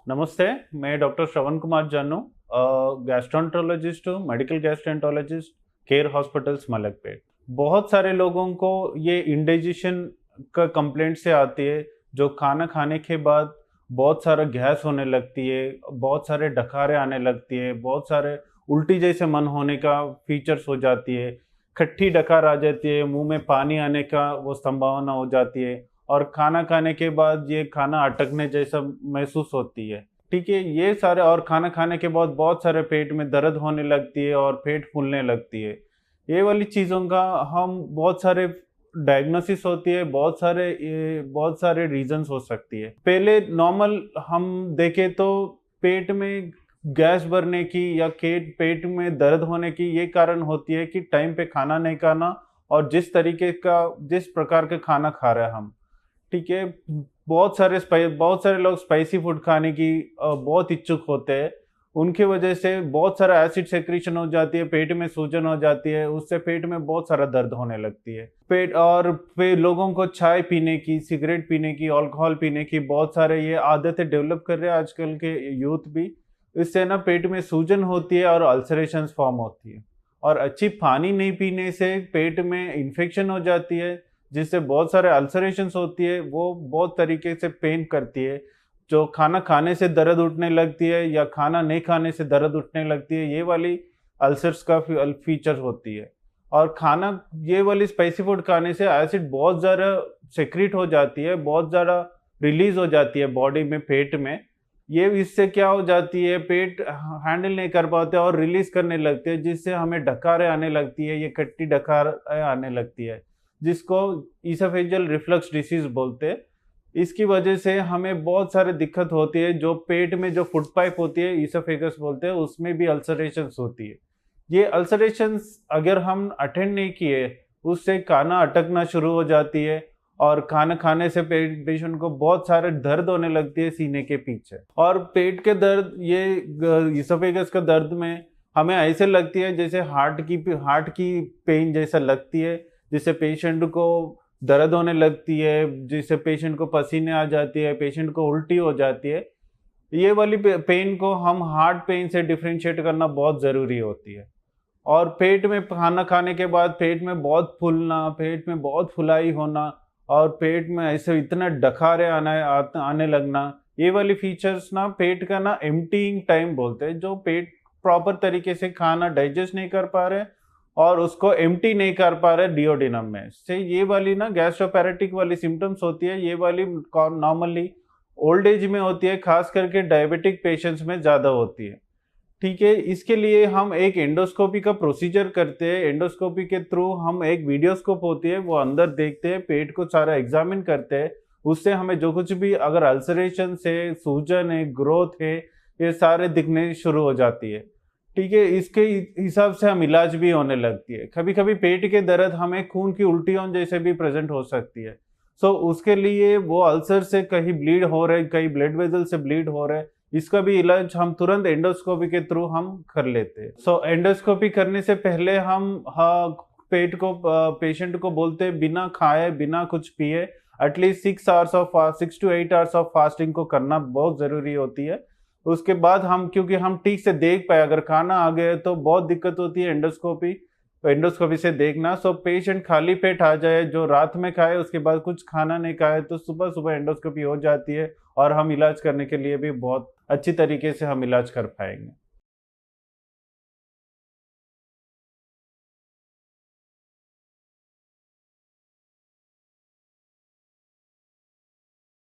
नमस्ते, मैं डॉक्टर श्रवण कुमार जानू, गैस्ट्रोएंटरोलॉजिस्ट हूँ, medical gastroenterologist, care hospitals Malakpet. बहुत सारे लोगों को ये इंडाइजेशन का कंप्लेंट से आती है, जो खाना खाने के बाद बहुत सारा गैस होने लगती है, बहुत सारे डकारें आने लगती है, बहुत सारे उल्टी जैसे मन होने का फीचर्स हो जाती है, खट्टी डकार आ जाती है, मुंह में पानी आने का वो संभावना हो जाती है और खाना खाने के बाद ये खाना अटकने जैसा महसूस होती है। ठीक है, ये सारे और खाना खाने के बाद बहुत सारे पेट में दर्द होने लगती है और पेट फूलने लगती है। ये वाली चीज़ों का हम बहुत सारे डायग्नोसिस होती है, बहुत सारे रीजंस हो सकती है। पहले नॉर्मल हम देखें तो पेट में गैस भरने की या पेट में दर्द होने की ये कारण होती है कि टाइम पे खाना नहीं खाना और जिस प्रकार का खाना खा रहे हैं हम। ठीक है, बहुत सारे लोग स्पाइसी फूड खाने की बहुत इच्छुक होते हैं। उनकी वजह से बहुत सारा एसिड सेक्रीशन हो जाती है, पेट में सूजन हो जाती है, उससे पेट में बहुत सारा दर्द होने लगती है। पेट और फिर लोगों को चाय पीने की, सिगरेट पीने की, अल्कोहल पीने की बहुत सारे ये आदतें डेवलप कर रहे हैं आजकल के यूथ भी। इससे ना पेट में सूजन होती है और अल्सरेशंस फॉर्म होती है। और अच्छी पानी नहीं पीने से पेट में इन्फेक्शन हो जाती है, जिससे बहुत सारे अल्सरेशंस होती है, वो बहुत तरीके से पेन करती है। जो खाना खाने से दर्द उठने लगती है या खाना नहीं खाने से दर्द उठने लगती है, ये वाली अल्सर्स का फीचर होती है। और खाना ये वाली स्पाइसी फूड खाने से एसिड बहुत ज़्यादा सेक्रीट हो जाती है, बहुत ज़्यादा रिलीज हो जाती है बॉडी में, पेट में। ये इससे क्या हो जाती है, पेट हैंडल नहीं कर पाते और रिलीज करने लगते हैं, जिससे हमें डकारें आने लगती है, ये खट्टी डकारें आने लगती है, जिसको ईसोफेजियल रिफ्लक्स डिसीज बोलते हैं। इसकी वजह से हमें बहुत सारे दिक्कत होती है। जो पेट में जो फूड पाइप होती है, ईसोफेगस बोलते हैं, उसमें भी अल्सरेशंस होती है। ये अल्सरेशंस अगर हम अटेंड नहीं किए, उससे खाना अटकना शुरू हो जाती है और खाना खाने से पेशेंट को बहुत सारे दर्द होने लगती है सीने के पीछे। और पेट के दर्द, ये ईसोफेगस का दर्द में हमें ऐसे लगती है जैसे हार्ट की पेन जैसा लगती है, जिससे पेशेंट को दर्द होने लगती है, जिससे पेशेंट को पसीने आ जाती है, पेशेंट को उल्टी हो जाती है। ये वाली पेन को हम हार्ट पेन से डिफरेंशिएट करना बहुत ज़रूरी होती है। और पेट में खाना खाने के बाद पेट में बहुत फूलना, पेट में बहुत फुलाई होना और पेट में ऐसे इतना डकारे आने लगना, ये वाली फीचर्स ना पेट का ना एम्प्टीइंग टाइम बोलते हैं। जो पेट प्रॉपर तरीके से खाना डाइजेस्ट नहीं कर पा रहे और उसको एम्प्टी नहीं कर पा रहे डिओडिनम में से, ये वाली ना गैस्ट्रोपैरेटिक वाली सिम्टम्स होती है। ये वाली नॉर्मली ओल्ड एज में होती है, खास करके डायबिटिक पेशेंट्स में ज़्यादा होती है। ठीक है, इसके लिए हम एक एंडोस्कोपी का प्रोसीजर करते हैं। एंडोस्कोपी के थ्रू हम एक वीडियोस्कोप होती है, वो अंदर देखते हैं, पेट को सारा एग्जामिन करते हैं। उससे हमें जो कुछ भी अगर अल्सरेशन है, सूजन है, ग्रोथ है, ये सारे दिखने शुरू हो जाती है। ठीक है, इसके हिसाब से हम इलाज भी होने लगती है। कभी कभी पेट के दर्द हमें खून की उल्टियों जैसे भी प्रेजेंट हो सकती है। सो उसके लिए वो अल्सर से कहीं ब्लीड हो रहे, कहीं ब्लड वेसल से ब्लीड हो रहे, इसका भी इलाज हम तुरंत एंडोस्कोपी के थ्रू हम कर लेते हैं। सो एंडोस्कोपी करने से पहले हम पेशेंट को बोलते हैं बिना खाए, बिना कुछ पिए at least 6 to 8 hours of fasting को करना बहुत जरूरी होती है। उसके बाद क्योंकि हम ठीक से देख पाए, अगर खाना आ गया तो बहुत दिक्कत होती है एंडोस्कोपी से देखना। सो पेशेंट खाली पेट आ जाए, जो रात में खाए उसके बाद कुछ खाना नहीं खाए, तो सुबह सुबह एंडोस्कोपी हो जाती है और हम इलाज करने के लिए भी बहुत अच्छी तरीके से हम इलाज कर पाएंगे।